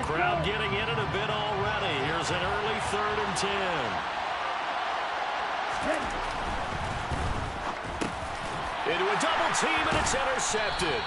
Crowd getting in it a bit already. Here's an early 3rd and 10. Into a double team, and it's intercepted.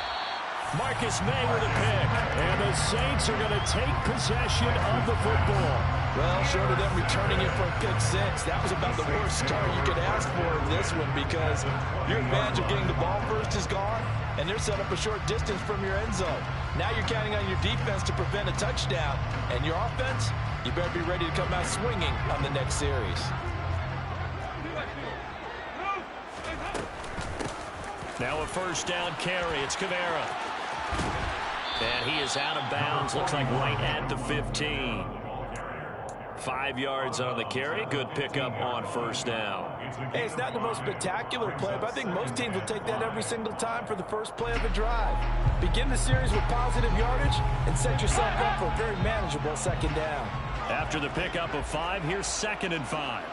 Marcus May with a pick. And the Saints are going to take possession of the football. Well, short of them returning it for a pick 6, that was about the worst start you could ask for in this one, because your advantage of getting the ball first is gone, and they're set up a short distance from your end zone. Now you're counting on your defense to prevent a touchdown, and your offense, you better be ready to come out swinging on the next series. Now a first down carry. It's Kamara. And he is out of bounds. Looks like right at the 15. 5 yards on the carry. Good pickup on first down. Hey, it's not the most spectacular play, but I think most teams will take that every single time for the first play of a drive. Begin the series with positive yardage and set yourself up for a very manageable second down. After the pickup of 5, here's 2nd and 5.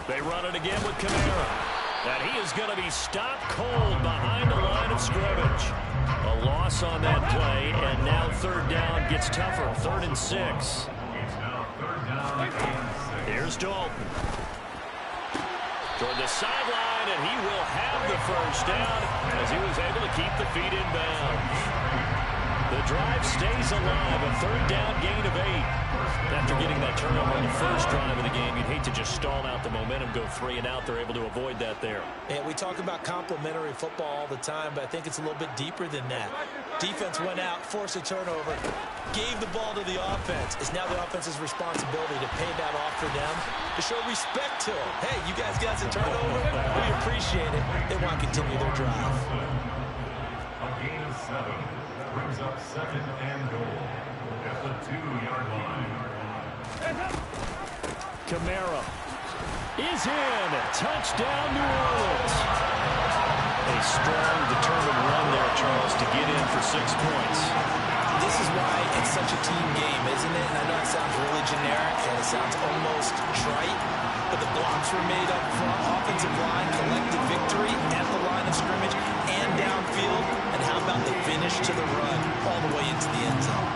They run it again with Kamara. And he is going to be stopped cold behind the line of scrimmage. A loss on that play, and now 3rd down gets tougher. 3rd and 6. Here's Dalton. Toward the sideline, and he will have the first down as he was able to keep the feet in bounds. The drive stays alive, a 3rd down gain of 8. After getting that turnover on the first drive of the game, you'd hate to just stall out the momentum, go 3 and out. They're able to avoid that there. And we talk about complementary football all the time, but I think it's a little bit deeper than that. Defense went out, forced a turnover, gave the ball to the offense. It's now the offense's responsibility to pay that off for them, to show respect to them. Hey, you guys got some turnover. We appreciate it. They want to continue their drive. A gain of 7 brings up 2nd and goal at the 2-yard line. Kamara is in. Touchdown, New Orleans. A strong, determined run there, Charles, to get in for 6 points. This is why it's such a team game, isn't it? And I know it sounds really generic and it sounds almost trite, but the blocks were made up front. Offensive line collected victory at the line of scrimmage and downfield. And how about the finish to the run all the way into the end zone?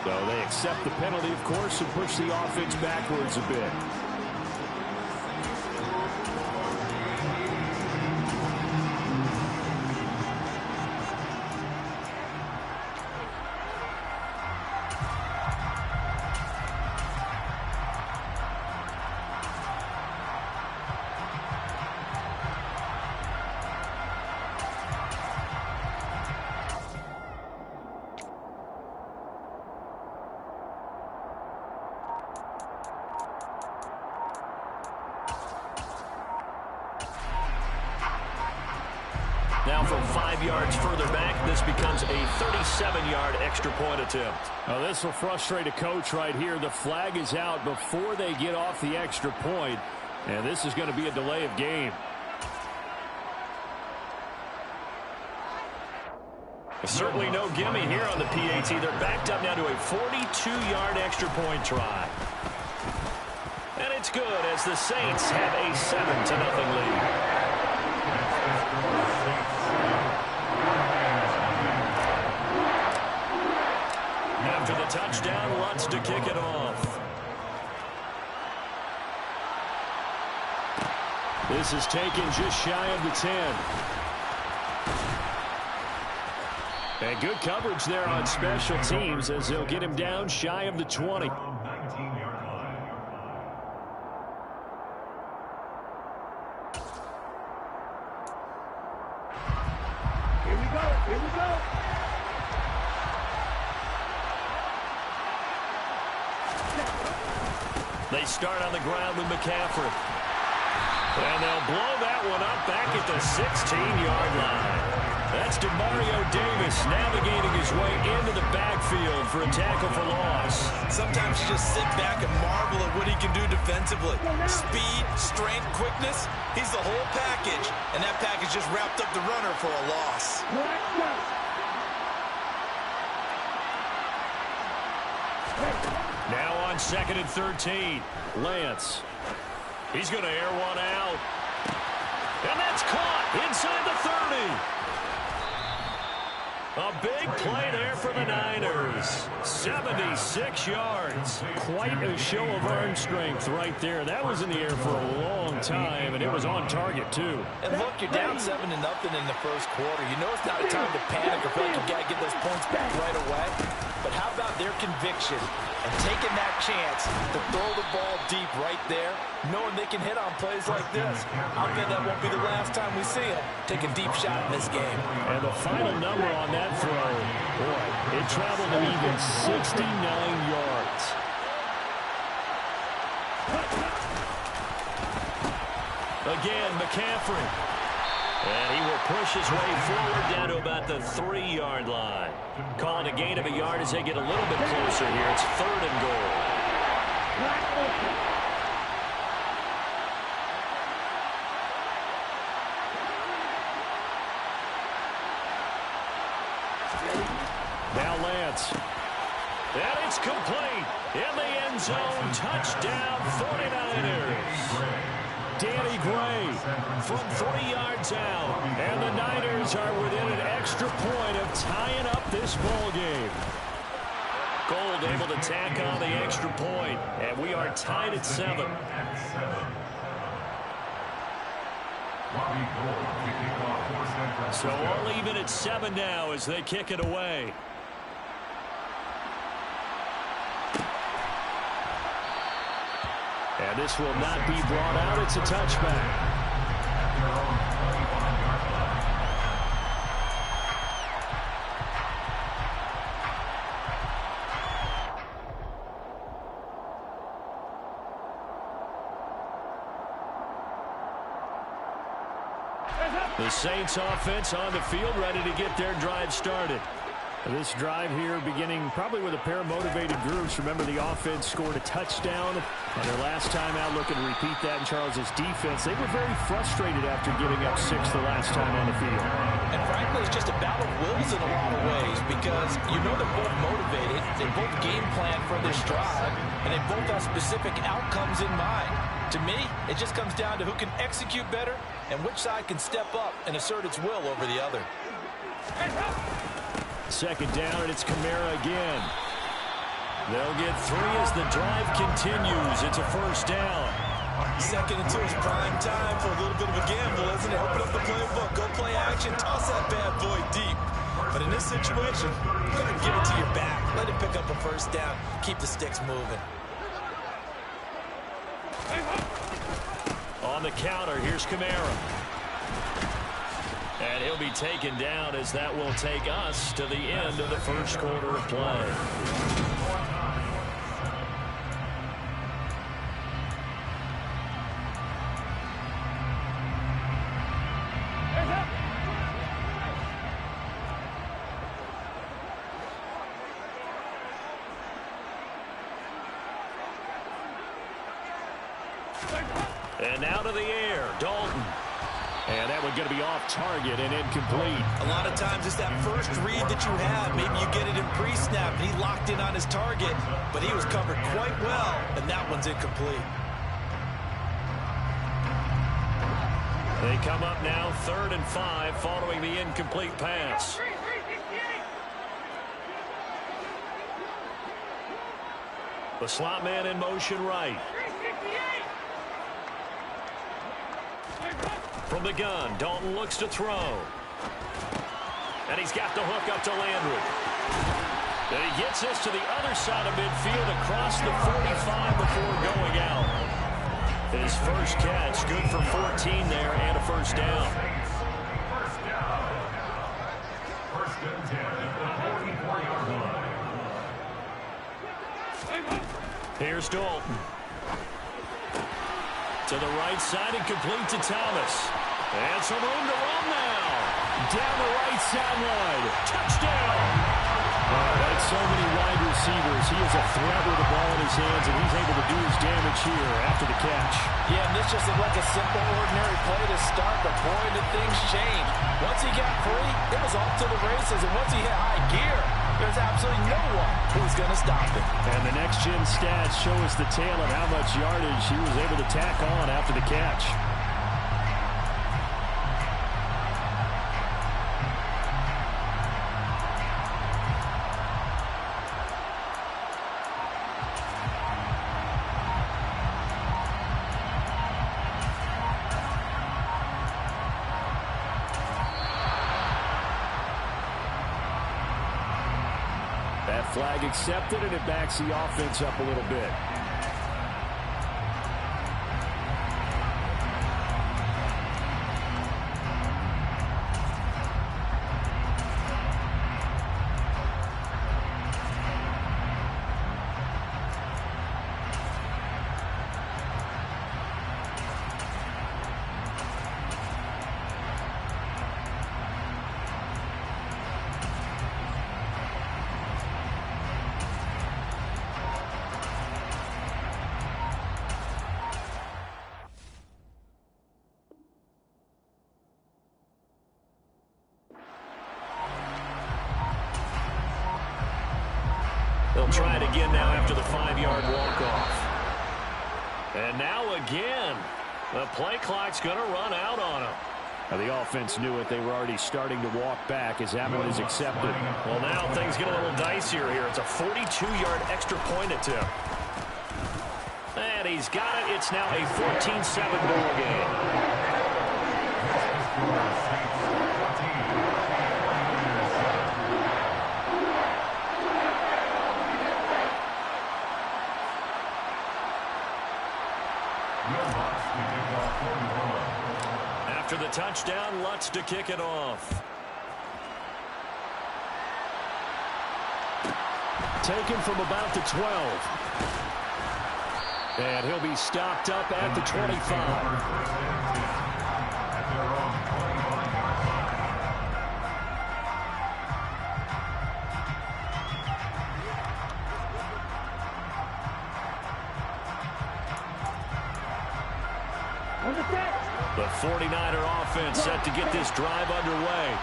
So they accept the penalty, of course, and push the offense backwards a bit. Now from 5 yards further back, this becomes a 37-yard extra point attempt. Now this will frustrate a coach right here. The flag is out before they get off the extra point, and this is going to be a delay of game. Certainly no gimme here on the PAT. They're backed up now to a 42-yard extra point try. And it's good as the Saints have a 7-0 lead. After the touchdown, Lutz to kick it off. This is taken just shy of the 10. And good coverage there on special teams as they'll get him down shy of the 20. They start on the ground with McCaffrey. And they'll blow that one up back at the 16-yard line. That's Demario Davis navigating his way into the backfield for a tackle for loss. Sometimes you just sit back and marvel at what he can do defensively. Speed, strength, quickness, he's the whole package. And that package just wrapped up the runner for a loss. Now on 2nd and 13, Lance. He's going to air one out. And that's caught inside the 30. A big play there for the Niners. 76 yards. Quite a show of arm strength right there. That was in the air for a long time, and it was on target, too. And look, you're down 7-0 in the first quarter. You know it's not a time to panic or feel like you've got to get those points back right away. But how about their conviction and taking that chance to throw the ball deep right there, knowing they can hit on plays like this? I'll bet that won't be the last time we see them take a deep shot in this game. And the final number on that throw, boy, it traveled an even 69 yards. Again, McCaffrey. And he will push his way forward down to about the 3-yard line. Calling a gain of a yard as they get a little bit closer here. It's 3rd and goal. Now Lance. And it's complete. In the end zone. Touchdown 49ers. Danny Gray from 3 yards out. And the Niners are within an extra point of tying up this ball game. Gold able to tack on the extra point. And we are tied at 7. So all even at 7 now as they kick it away. And this will not be brought out. It's a touchback. The Saints offense on the field, ready to get their drive started. This drive here beginning probably with a pair of motivated groups. Remember, the offense scored a touchdown on their last time out, looking to repeat that in Charles's defense. They were very frustrated after giving up 6 the last time on the field. And frankly, it's just a battle of wills in a lot of ways because you know they're both motivated, they both game plan for this drive, and they both have specific outcomes in mind. To me, it just comes down to who can execute better and which side can step up and assert its will over the other. 2nd down, and it's Kamara again. They'll get 3 as the drive continues. It's a 1st down. 2nd and 2 is prime time for a little bit of a gamble, isn't it? Open up the playbook, go play action, toss that bad boy deep. But in this situation, go ahead and give it to your back. Let him pick up a 1st down. Keep the sticks moving. On the counter, here's Kamara. And he'll be taken down as that will take us to the end of the first quarter of play. And now to the air, Dalton. And that one's going to be off target and incomplete. A lot of times it's that first read that you have. Maybe you get it in pre-snap, and he locked in on his target, but he was covered quite well, and that one's incomplete. They come up now 3rd and 5 following the incomplete pass. The slot man in motion right. From the gun, Dalton looks to throw. And he's got the hook up to Landry. Then he gets this to the other side of midfield across the 45 before going out. His first catch, good for 14 there and a 1st down. First and 10 at the 44-yard line. Here's Dalton. To the right side and complete to Thomas. And some room to run now. Down the right sideline. Touchdown. Like so many wide receivers, he is a threat with the ball in his hands, and he's able to do his damage here after the catch. Yeah, and this just looked like a simple, ordinary play to start, but boy, did things change. Once he got free, it was off to the races, and once he hit high gear, there's absolutely no one who's going to stop him. And the next-gen stats show us the tail of how much yardage he was able to tack on after the catch. That flag accepted, and it backs the offense up a little bit. They'll try it again now after the 5-yard walk-off. And now again, the play clock's going to run out on them. Now the offense knew it. They were already starting to walk back as that one is accepted. Well, now things get a little dicier here. It's a 42-yard extra point attempt. And he's got it. It's now a 14-7 ball game. After the touchdown, Lutz to kick it off. Taken from about the 12. And he'll be stopped up at the 25. The 49er offense set to get this drive underway.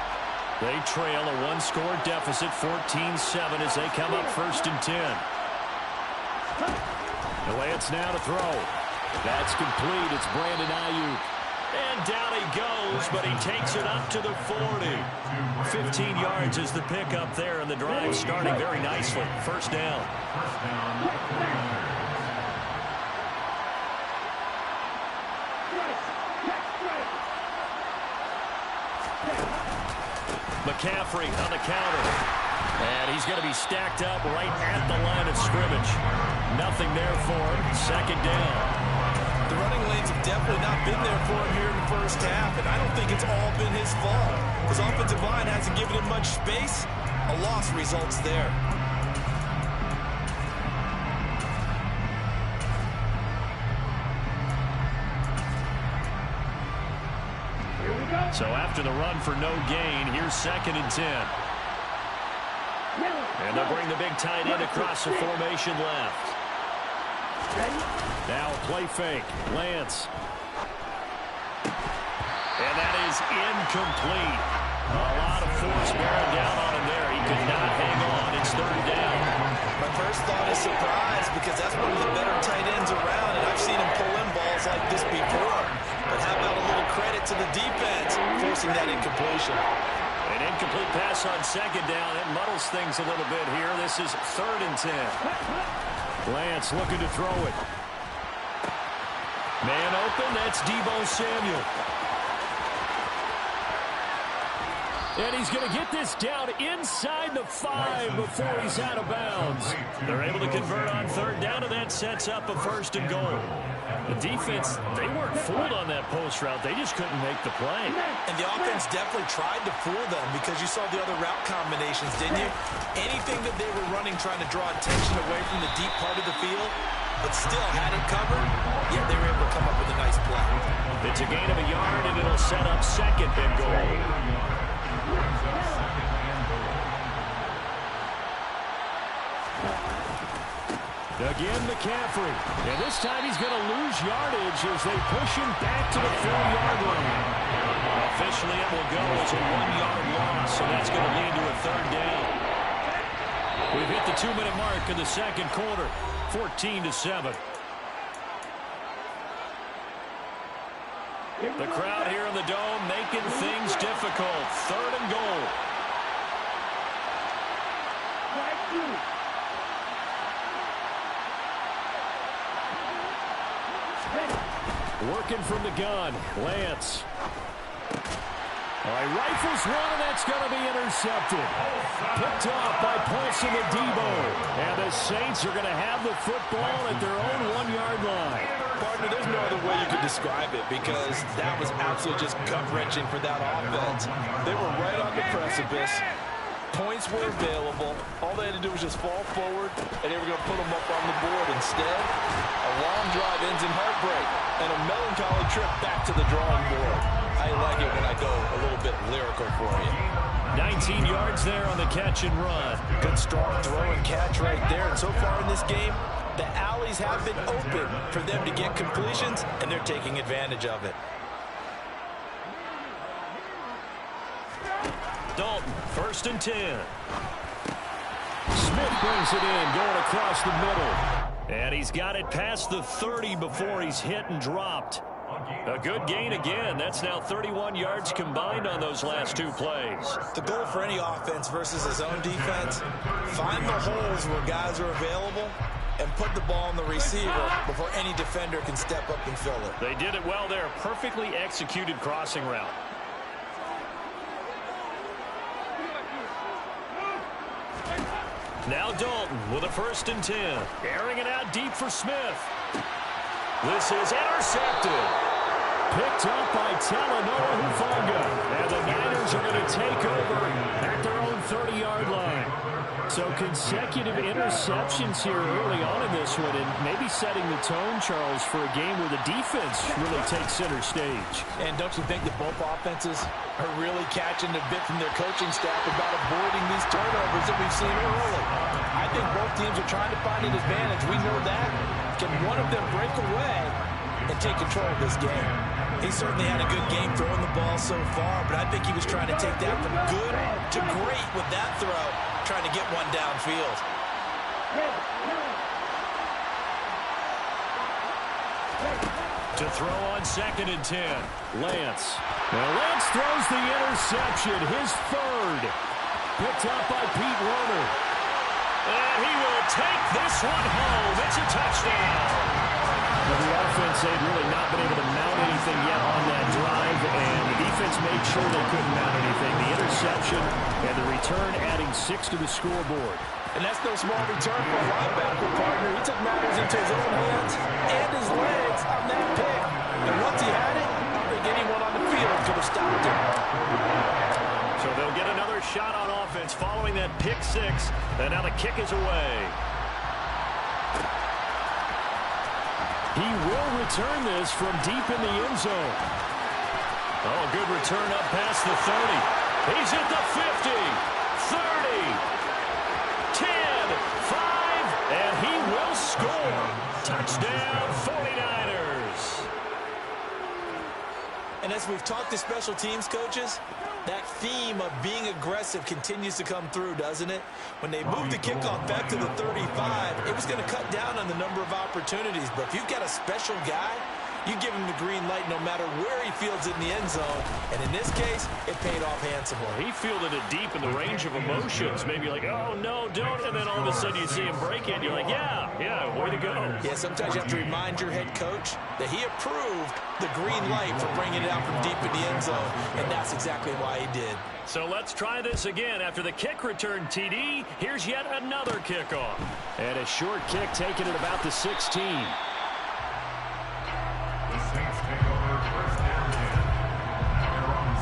They trail a one-score deficit, 14-7, as they come up 1st and 10. Lance now to throw. That's complete. It's Brandon Ayuk. And down he goes, but he takes it up to the 40. 15 yards is the pickup there, and the drive starting very nicely. 1st down. McCaffrey on the counter. And he's going to be stacked up right at the line of scrimmage. Nothing there for him. 2nd down. The running lanes have definitely not been there for him here in the first half, and I don't think it's all been his fault. His offensive line hasn't given him much space. A loss results there. So after the run for no gain, here's 2nd and 10. And they'll bring the big tight end across the formation left. Now a play fake. Lance. And that is incomplete. A lot of force bearing down on him there. He could not hang on. It's 3rd down. My first thought is surprise, because that's one of the better tight ends around, and I've seen him pull in balls like this before. But how about a little credit to the defense forcing that incompletion? An incomplete pass on 2nd down. It muddles things a little bit here. This is 3rd and 10. Lance looking to throw it. Man open, that's Deebo Samuel. And he's going to get this down inside the 5 before he's out of bounds. They're able to convert on 3rd down, and that sets up a 1st and goal. The defense, they weren't fooled on that post route. They just couldn't make the play. And the offense definitely tried to fool them, because you saw the other route combinations, didn't you? Anything that they were running trying to draw attention away from the deep part of the field, but still had it covered, yet they were able to come up with a nice play. It's a gain of a yard, and it'll set up 2nd and goal. Brings up second and goal. Again, McCaffrey. And this time he's going to lose yardage as they push him back to the 4-yard line. Officially, it will go as a 1-yard loss, and that's going to lead to a third down. We've hit the 2-minute mark in the second quarter, 14-7. The crowd here in the Dome making things difficult. Third and goal. Working from the gun, Lance. All right, rifles one, and that's going to be intercepted. Picked off by Paulson Adebo. And the Saints are going to have the football at their own 1-yard line. Partner, there's no other way you could describe it because that was absolutely just gut-wrenching for that offense. They were right on the precipice. Points were available. All they had to do was just fall forward, and they were going to put them up on the board. Instead, a long drive ends in heartbreak and a melancholy trip back to the drawing board. I like it when I go a little bit lyrical for you. 19 yards there on the catch and run. Good strong throw and catch right there. And so far in this game, the alleys have been open for them to get completions, and they're taking advantage of it. Dalton, 1st and 10. Smith brings it in, going across the middle. And he's got it past the 30 before he's hit and dropped. A good gain again. That's now 31 yards combined on those last 2 plays. The goal for any offense versus his own defense, find the holes where guys are available and put the ball on the receiver before any defender can step up and fill it. They did it well there. Perfectly executed crossing route. Now Dalton with a 1st and 10. Airing it out deep for Smith. This is intercepted. Picked up by Talanoa Hufanga. And the Niners are going to take over at their own 30-yard line. So consecutive interceptions here early on in this one, and maybe setting the tone, Charles, for a game where the defense really takes center stage. And don't you think that both offenses are really catching the bit from their coaching staff about avoiding these turnovers that we've seen early? I think both teams are trying to find an advantage. We know that. Can one of them break away and take control of this game? He certainly had a good game throwing the ball so far, but I think he was trying to take that from good to great with that throw, trying to get one downfield. To throw on 2nd and 10, Lance. Now Lance throws the interception, his 3rd. Picked up by Pete Werner. And he will take this one home. It's a touchdown. Well, the offense, they'd really not been able to mount anything yet on that drive, and the defense made sure they couldn't mount anything. The interception and the return adding 6 to the scoreboard. And that's no small return for a linebacker, partner. He took matters into his own hands and his legs on that pick. And once he had it, I don't think anyone on the field could have stopped him. So they'll get another shot on offense following that pick 6. And now the kick is away. He will return this from deep in the end zone. Oh, good return up past the 30. He's at the 50, 30, 10, 5, and he will score. Touchdown, 49ers. And as we've talked to special teams coaches, that theme of being aggressive continues to come through, doesn't it? When they moved the kickoff back to the 35, it was going to cut down on the number of opportunities. But if you've got a special guy, you give him the green light no matter where he fields it in the end zone. And in this case, it paid off handsomely. He fielded it deep in the range of emotions. Maybe like, oh, no, don't. And then all of a sudden you see him break it. You're like, yeah, way to go. Yeah, sometimes you have to remind your head coach that he approved the green light for bringing it out from deep in the end zone. And that's exactly why he did. So let's try this again. After the kick return, TD, here's yet another kickoff. And a short kick taken at about the 16. The Saints take over 1st and 10. They're on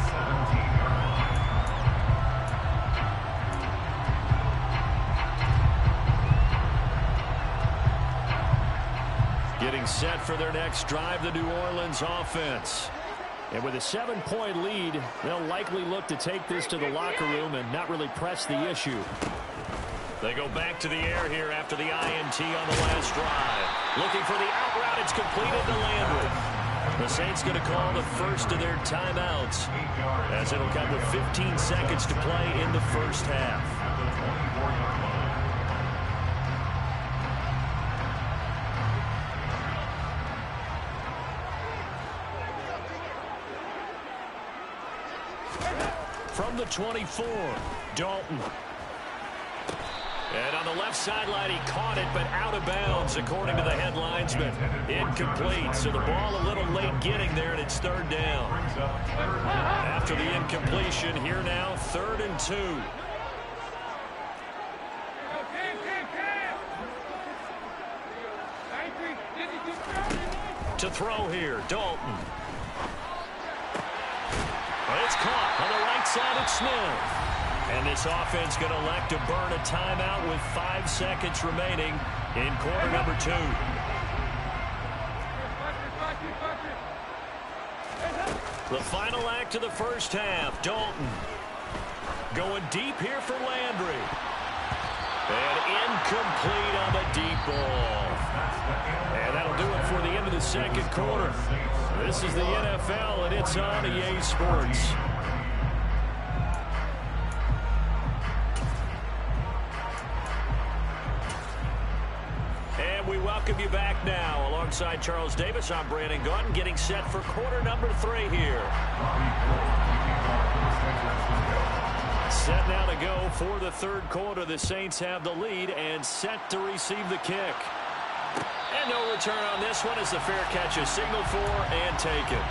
17. Getting set for their next drive, the New Orleans offense. And with a 7-point lead, they'll likely look to take this to the locker room and not really press the issue. They go back to the air here after the INT on the last drive. Looking for the out route. It's completed to Landry. The Saints going to call the first of their timeouts, as it'll come with 15 seconds to play in the first half. From the 24, Dalton. And on the left sideline, he caught it, but out of bounds, according to the headlinesman. Incomplete, so the ball a little late getting there, and it's third down. After the incompletion, here now, 3rd and 2. To throw here, Dalton. It's caught on the right side of Smith. And this offense going to elect to burn a timeout with 5 seconds remaining in quarter number 2. The final act of the first half. Dalton going deep here for Landry. And incomplete on the deep ball. And that'll do it for the end of the second quarter. This is the NFL, and it's on EA Sports. And we welcome you back now. Alongside Charles Davis, I'm Brandon Gaudin, getting set for quarter number 3 here. Set now to go for the third quarter. The Saints have the lead and set to receive the kick. And no return on this one as the fair catch is signaled for and taken.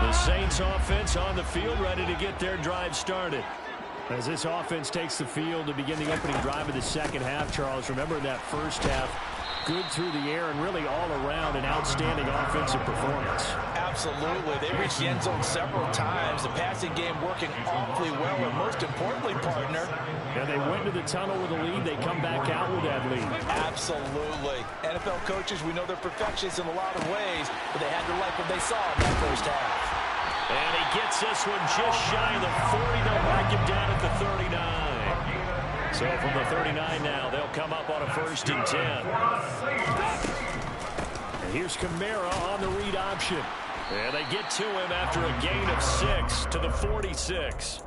The Saints offense on the field, ready to get their drive started. As this offense takes the field to begin the opening drive of the second half, Charles, remember that first half, good through the air and really all around an outstanding offensive performance. Absolutely. They reached the end zone several times. The passing game working awfully well, and most importantly, partner. And they went to the tunnel with a lead. They come back out with that lead. Absolutely. NFL coaches, we know they're perfectionists in a lot of ways, but they had to like what they saw in that first half. And he gets this one just shy of the 40. They'll mark him down at the 39. So from the 39 now, they'll come up on a 1st and 10. And here's Kamara on the read option. And they get to him after a gain of 6 to the 46.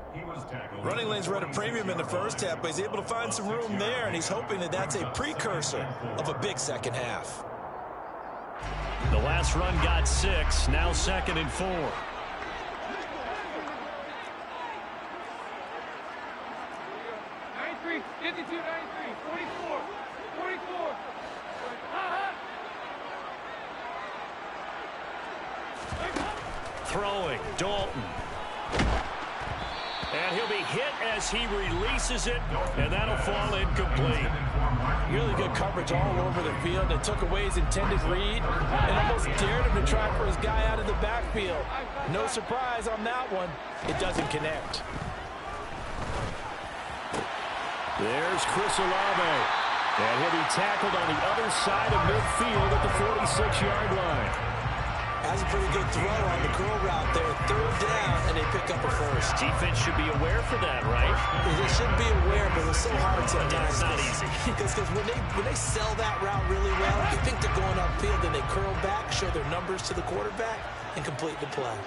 Running lanes were at a premium in the first half, but he's able to find some room there, and he's hoping that that's a precursor of a big second half. The last run got 6, now 2nd and 4. Throwing, Dalton. And he'll be hit as he releases it, and that'll fall incomplete. Really good coverage all over the field. They took away his intended read and almost dared him to try for his guy out of the backfield. No surprise on that one. It doesn't connect. There's Chris Olave. And he'll be tackled on the other side of midfield at the 46-yard line. That's a pretty good throw on the curl route there. 3rd down, and they pick up a first. Defense should be aware for that, right? They should be aware, but it's so hard sometimes. It's not easy. Because when they sell that route really well, you think they're going upfield, then they curl back, show their numbers to the quarterback, and complete the play.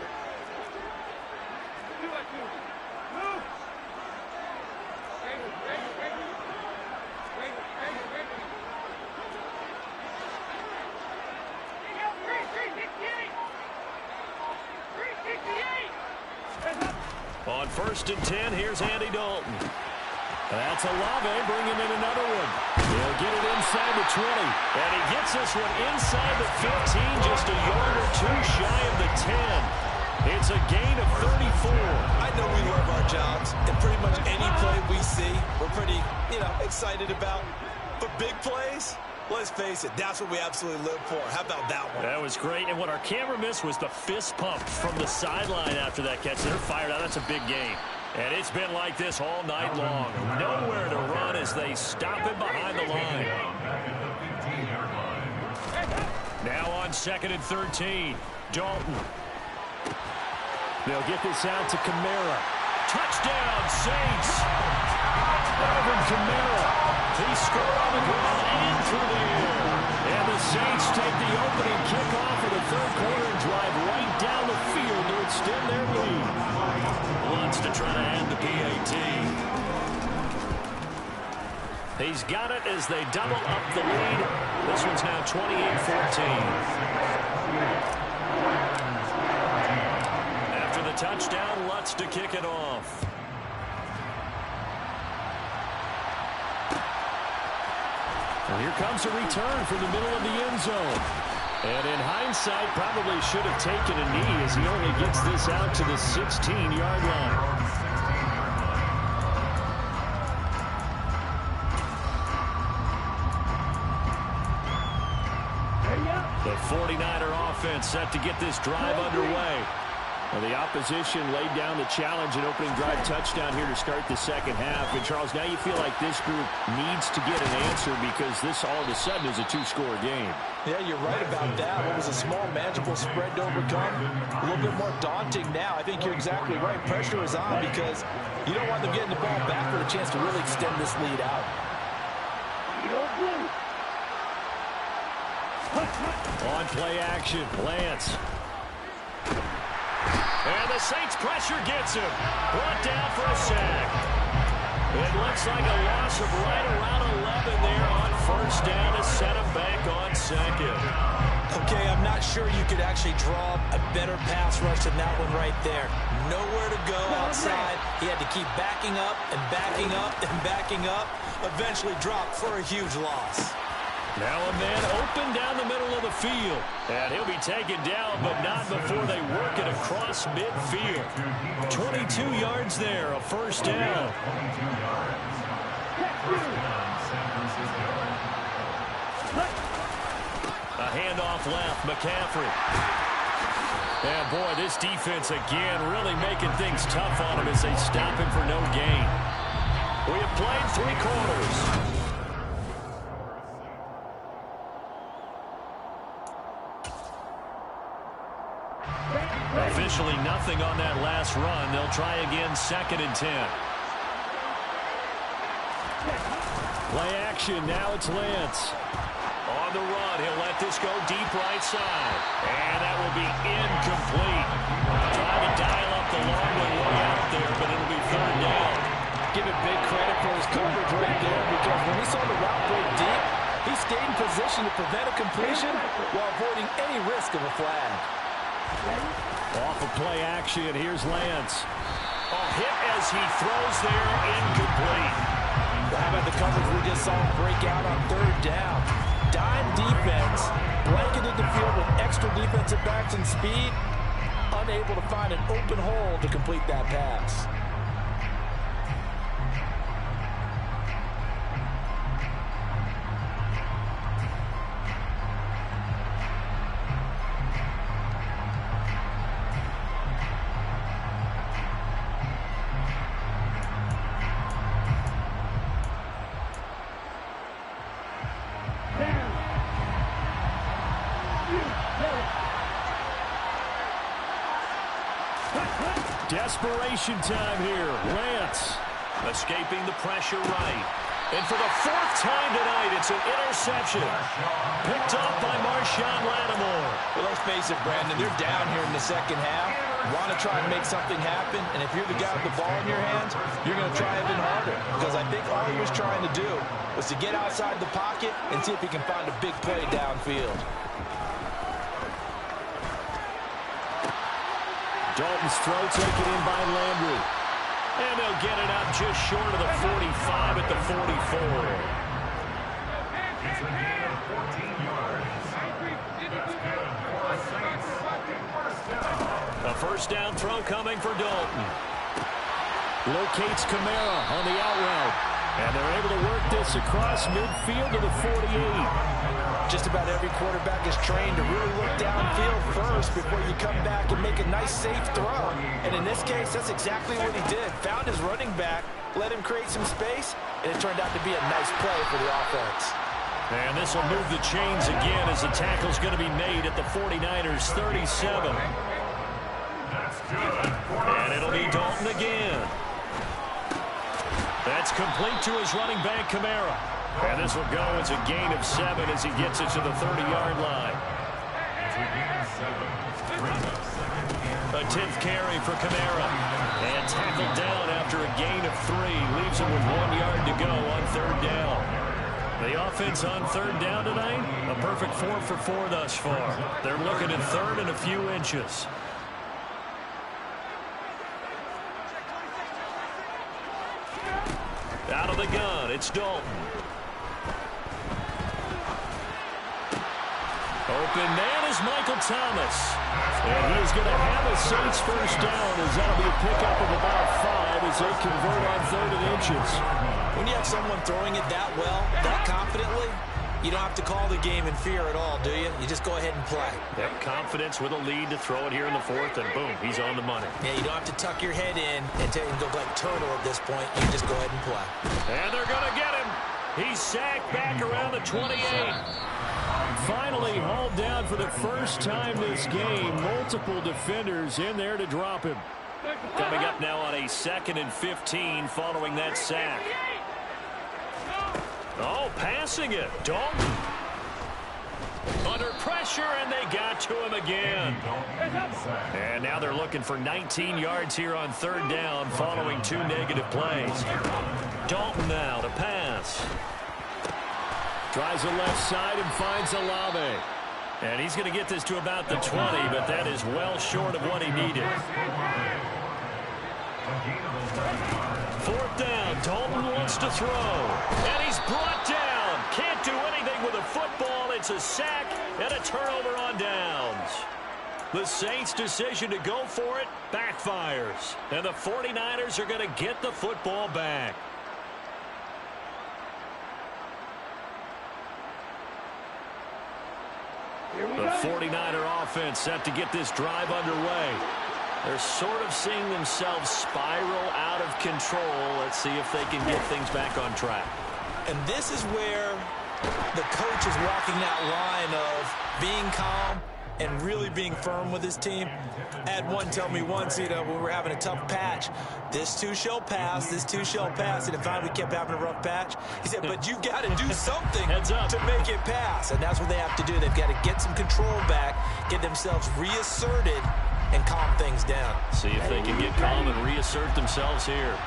On 1st and 10, here's Andy Dalton. That's Olave bringing in another one. He'll get it inside the 20. And he gets this one inside the 15, just a yard or 2 shy of the 10. It's a gain of 34. I know we love our jobs, and pretty much any play we see, we're pretty, excited about. But big plays, let's face it, that's what we absolutely live for. How about that one? That was great, and what our camera missed was the fist pump from the sideline after that catch. They're fired out. That's a big game. And it's been like this all night long. Nowhere to run as they stop him behind the line. Now on 2nd and 13, Dalton. They'll get this out to Kamara. Touchdown, Saints. Alvin Kamara. He scored on the ground and through the air. And the Saints take the opening kickoff of the third quarter and drive right down the field to extend their lead. Wants to try to add the PAT. He's got it as they double up the lead. This one's now 28-14. Touchdown, Lutz to kick it off. And here comes a return from the middle of the end zone. And in hindsight, probably should have taken a knee as he only gets this out to the 16-yard line. The 49er offense set to get this drive underway. Well, the opposition laid down the challenge and opening drive touchdown here to start the second half. And, Charles, now you feel like this group needs to get an answer because this all of a sudden is a two-score game. Yeah, you're right about that. What was a small, manageable spread to overcome, a little bit more daunting now. I think you're exactly right. Pressure is on because you don't want them getting the ball back for a chance to really extend this lead out. On play action, Lance. And the Saints pressure gets him. Brought down for a sack. It looks like a loss of right around 11 there on first down to set him back on second. Okay, I'm not sure you could actually draw a better pass rush than that one right there. Nowhere to go outside. He had to keep backing up and backing up and backing up. Eventually dropped for a huge loss. Now a man open down the middle of the field. And he'll be taken down, but not before they work it across midfield. 22 yards there, a first down. A handoff left, McCaffrey. And boy, this defense again really making things tough on him as they stop him for no gain. We have played 3 quarters. Officially nothing on that last run. They'll try again 2nd and 10. Play action. Now it's Lance. On the run. He'll let this go deep right side. And that will be incomplete. Trying to dial up the long way out there, but it'll be 3rd down. Give it big credit for his coverage right there because when he saw the route break deep, he stayed in position to prevent a completion while avoiding any risk of a flag. Off of play action, here's Lance. A hit as he throws there, incomplete. How about the coverage we just saw break out on 3rd down? Dime defense, blanketed the field with extra defensive backs and speed, unable to find an open hole to complete that pass. Desperation time here. Lance escaping the pressure right. And for the 4th time tonight, it's an interception. Picked up by Marshawn Lattimore. Well, let's face it, Brandon, they're down here in the second half. Want to try and make something happen, and if you're the guy with the ball in your hands, you're going to try even harder. Because I think all he was trying to do was to get outside the pocket and see if he can find a big play downfield. Dalton's throw taken in by Landry. And they'll get it up just short of the 45 at the 44. It's a gain of 14 yards. A first down throw coming for Dalton. Locates Kamara on the out route. And they're able to work this across midfield to the 48. Just about every quarterback is trained to really look downfield first before you come back and make a nice, safe throw. And in this case, that's exactly what he did. Found his running back, let him create some space, and it turned out to be a nice play for the offense. And this will move the chains again as the tackle's going to be made at the 49ers 37. And it'll be Dalton again. That's complete to his running back, Kamara. And this will go as a gain of 7 as he gets it to the 30-yard line. A 10th carry for Kamara. And tackled down after a gain of 3. Leaves him with 1 yard to go on 3rd down. The offense on 3rd down tonight, a perfect 4 for 4 thus far. They're looking at 3rd and a few inches. Out of the gun, it's Dalton. Open man is Michael Thomas. And he is going to have a Saints first down as that'll be a pickup of about 5 as they convert on 3rd and inches. When you have someone throwing it that well, that confidently, you don't have to call the game in fear at all, do you? You just go ahead and play. Yep, confidence with a lead to throw it here in the 4th, and boom, he's on the money. Yeah, you don't have to tuck your head in and go like turtle at this point. You just go ahead and play. And they're going to get him. He's sacked back around the 28. Finally hauled down for the first time this game. Multiple defenders in there to drop him. Coming up now on a 2nd and 15 following that sack. Oh, passing it. Dalton. Under pressure, and they got to him again. And now they're looking for 19 yards here on 3rd down following 2 negative plays. Dalton now to pass. Tries the left side and finds Olave. And he's going to get this to about the 20, but that is well short of what he needed. 4th down. Dalton wants to throw. And he's brought down. Can't do anything with a football. It's a sack and a turnover on downs. The Saints' decision to go for it backfires. And the 49ers are going to get the football back. The 49er offense set to get this drive underway. They're sort of seeing themselves spiral out of control. Let's see if they can get things back on track. And this is where the coach is walking that line of being calm and really being firm with his team. I had one tell me once, when we were having a tough patch, this too shall pass, this too shall pass. And finally we kept having a rough patch. He said, but you got to do something to make it pass. And that's what they have to do. They've got to get some control back, get themselves reasserted, and calm things down. See if they can get calm and reassert themselves here.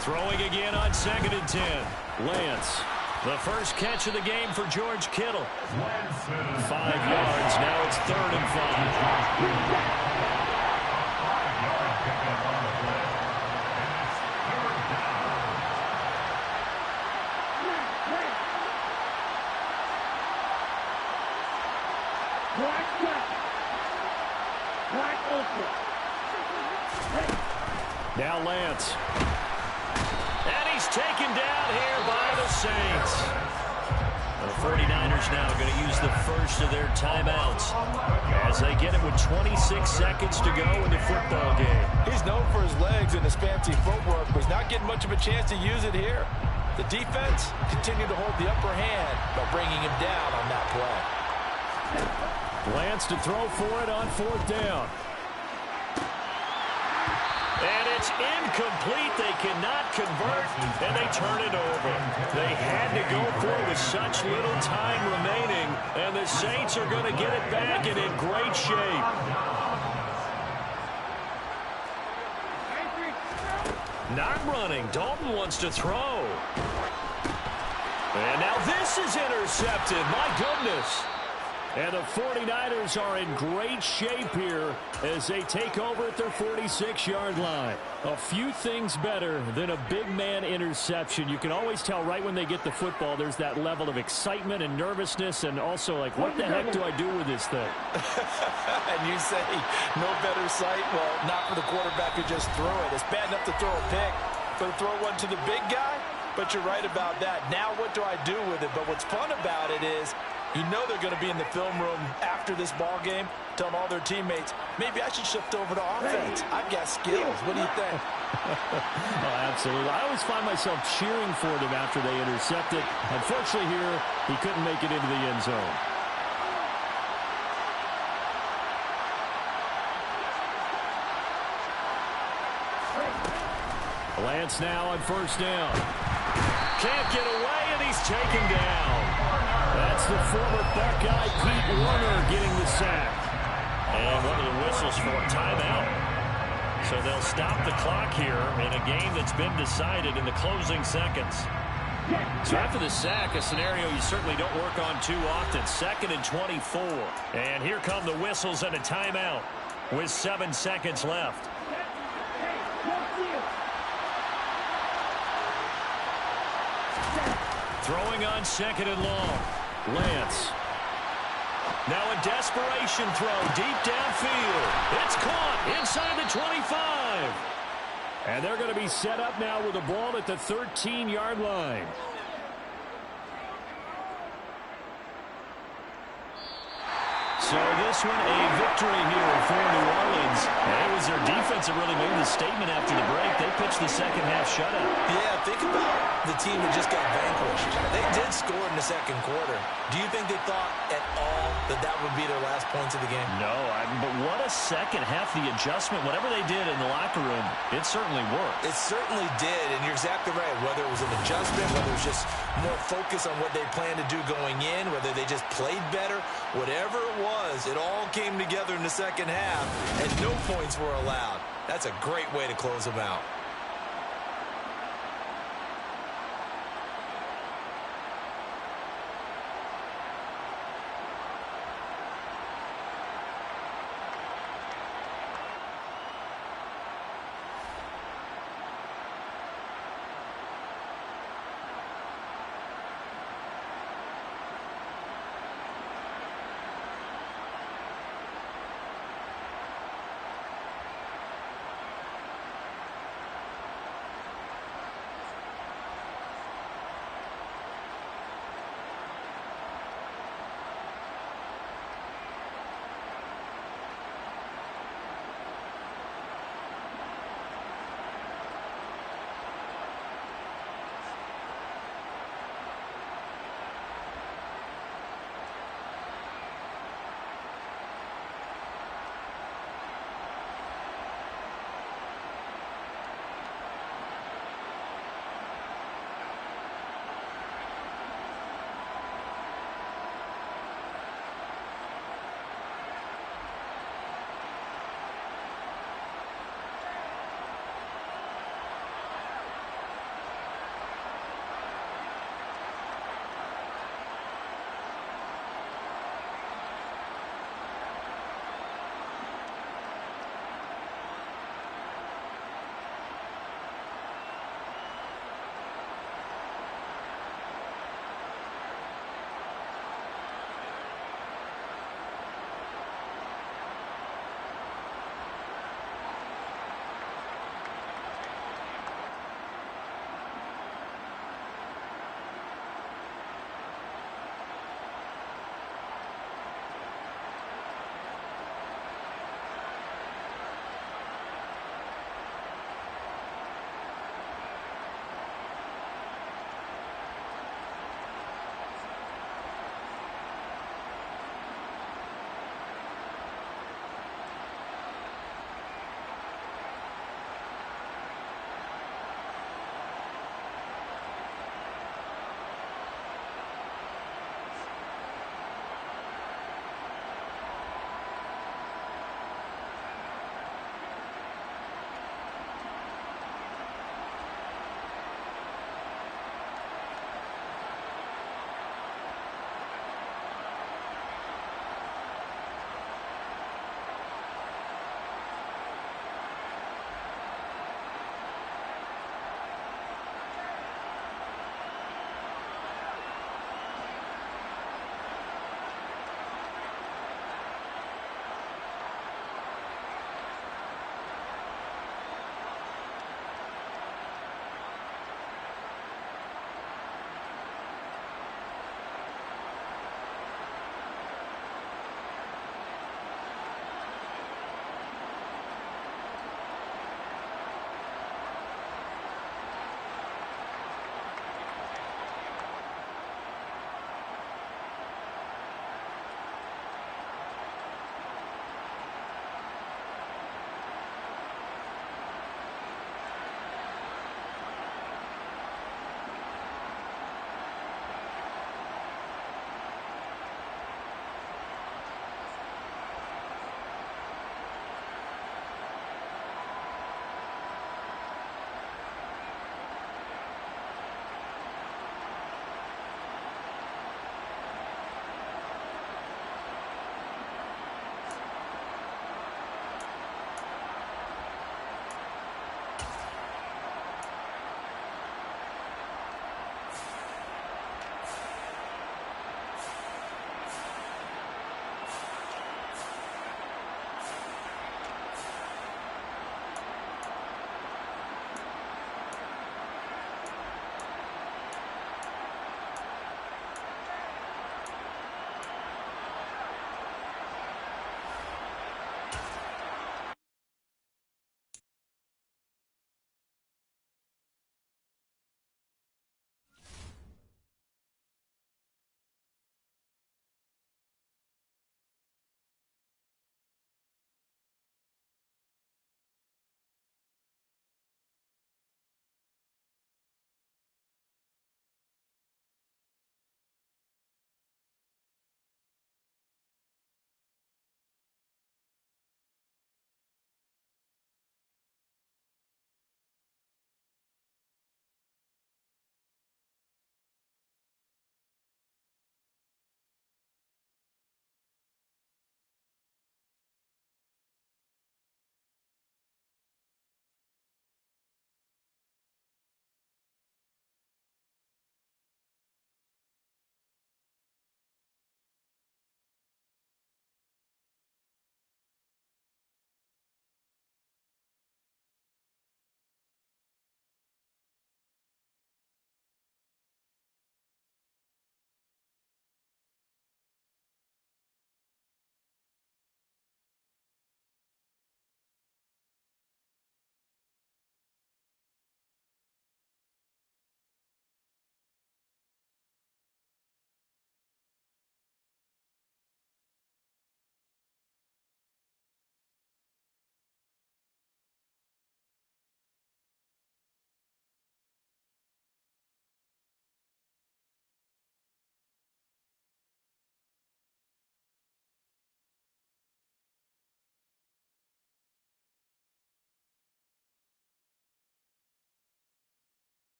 Throwing again on 2nd and 10. Lance. The first catch of the game for George Kittle. 5 yards. Now it's 3rd and 5. Now Lance. And he's taken down here by the Saints. The 49ers now are going to use the first of their timeouts as they get it with 26 seconds to go in the football game. He's known for his legs and his fancy footwork, but he's not getting much of a chance to use it here. The defense continued to hold the upper hand by bringing him down on that play. Lance to throw for it on 4th down. And it's incomplete. They cannot convert, and they turn it over. They had to go for it with such little time remaining, and the Saints are going to get it back and in great shape. Not running. Dalton wants to throw. And now this is intercepted. My goodness. And the 49ers are in great shape here as they take over at their 46-yard line. A few things better than a big man interception. You can always tell right when they get the football, there's that level of excitement and nervousness and also like, what the heck do I do with this thing? And you say, no better sight? Well, not for the quarterback who just threw it. It's bad enough to throw a pick, but to throw one to the big guy? But you're right about that. Now what do I do with it? But what's fun about it is you know they're going to be in the film room after this ball game, telling all their teammates, maybe I should shift over to offense. I've got skills. What do you think? Oh, absolutely. I always find myself cheering for them after they intercept it. Unfortunately here, he couldn't make it into the end zone. Lance now on first down. Can't get away, and he's taken down. That's the former Buckeye Pete Werner getting the sack. And one of the whistles for a timeout. So they'll stop the clock here in a game that's been decided in the closing seconds. So after the sack, a scenario you certainly don't work on too often. 2nd and 24. And here come the whistles and a timeout with 7 seconds left. Throwing on 2nd and long. Lance. Now a desperation throw deep downfield. It's caught inside the 25. And they're going to be set up now with the ball at the 13-yard line. So this one a victory here for New Orleans. And it was their defense that really made the statement after the break. They pitched the second half shutout. Yeah, think about the team that just got vanquished. They did score in the second quarter. Do you think they thought at all that that would be their last points of the game? No, but what a second half. The adjustment, whatever they did in the locker room, it certainly worked. It certainly did, and you're exactly right. Whether it was an adjustment, whether it was just more focus on what they planned to do going in, whether they just played better, whatever it was, it all came together in the second half, and no points were allowed. That's a great way to close them out.